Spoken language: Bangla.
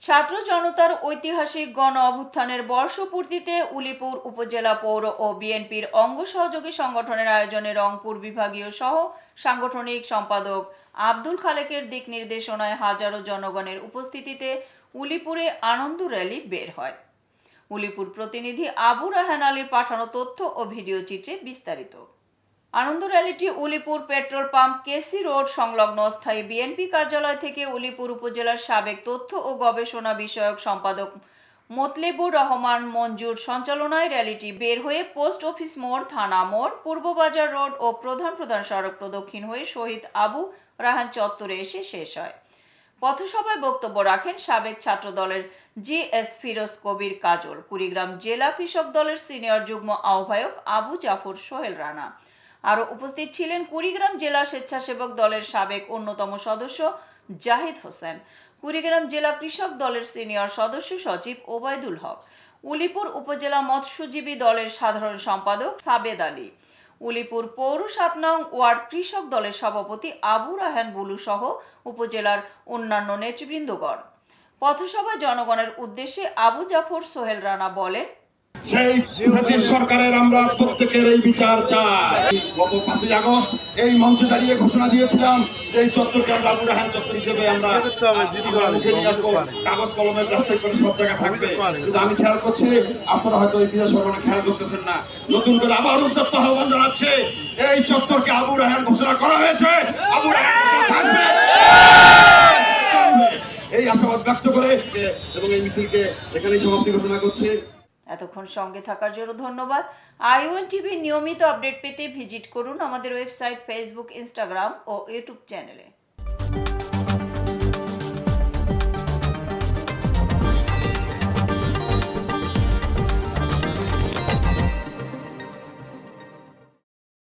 ছাত্র জনতার ঐতিহাসিক গণ অভ্যুত্থানের বর্ষপূর্তিতে উলিপুর উপজেলা পৌর ও বিএনপির অঙ্গ সহযোগী সংগঠনের আয়োজনে রংপুর বিভাগীয় সহ সাংগঠনিক সম্পাদক আব্দুল খালেকের দিক নির্দেশনায় হাজারো জনগণের উপস্থিতিতে উলিপুরে আনন্দ র্যালি বের হয়। উলিপুর প্রতিনিধি আবু রায়হান আলীর পাঠানো তথ্য ও ভিডিও চিত্রে বিস্তারিত। আনন্দ র্যালিটি উলিপুর পেট্রোল পাম্প কেসি রোড সংলগ্ন অস্থায়ী বিএনপি কার্যালয় থেকে উলিপুর উপজেলার সাবেক তথ্য ও গবেষণা বিষয়ক সম্পাদক মোতলেবুর রহমান মঞ্জুর সঞ্চালনায় র্যালিটি বের হয়ে পোস্ট অফিস মোড়, থানা মোড়, পূর্ববাজার রোড ও প্রধান সড়ক প্রদক্ষিণ হয়ে শহীদ আবু রায়হান চত্বরে এসে শেষ হয়। পথসভায় বক্তব্য রাখেন সাবেক ছাত্র দলের জিএস ফিরোজ কবির কাজল, কুড়িগ্রাম জেলা কৃষক দলের সিনিয়র যুগ্ম আহ্বায়ক আবু জাফর সোহেল রানা। আরও উপস্থিত ছিলেন কুড়িগ্রাম জেলা স্বেচ্ছাসেবক দলের সাবেক অন্যতম সদস্য জাহিদ হোসেন, কুড়িগ্রাম জেলা কৃষক দলের সিনিয়র সদস্য সচিব ওবায়দুল হক, উলিপুর উপজেলা মৎস্যজীবী দলের সাধারণ সম্পাদক সাবেদ আলী, উলিপুর পৌর ৭ নং ওয়ার্ড কৃষক দলের সভাপতি আবু রায়হান বুলু সহ উপজেলার অন্যান্য নেতৃবৃন্দগণ। পথসভায় জনগণের উদ্দেশ্যে আবু জাফর সোহেল রানা বলেন, সেই ব্রিটিশ সরকারের আমরা প্রত্যেকের এই বিচার চাই। গত 5ই আগস্ট এই মঞ্চে দাঁড়িয়ে ঘোষণা দিয়েছিলাম যে এই চত্বরকে আমরা আবু রায়হান চত্বর হিসেবে আমরা কাগজ কলমের যাচাই করে সব জায়গায় থাকবে। কিন্তু আমি খেয়াল করছি আপনারা হয়তো এই ক্রীড়া সরকারে খেয়াল করতেছেন না। নতুন করে আবার উদ্যত্ত আহ্বান জানাচ্ছে, এই চত্বরকে আবু রায়হান ঘোষণা করা হয়েছে, আবু রায়হান ঘোষণা থাকবে। এই আশাবাদ ব্যক্ত করে এবং এই মিছিলকে এখানেই সমাপ্তি ঘোষণা করছে। এতক্ষণ সঙ্গে থাকার জন্য ধন্যবাদ। ION টিভির নিয়মিত আপডেট পেতে ভিজিট করুন আমাদের ওয়েবসাইট, ফেসবুক, ইনস্টাগ্রাম ও ইউটিউব চ্যানেলে।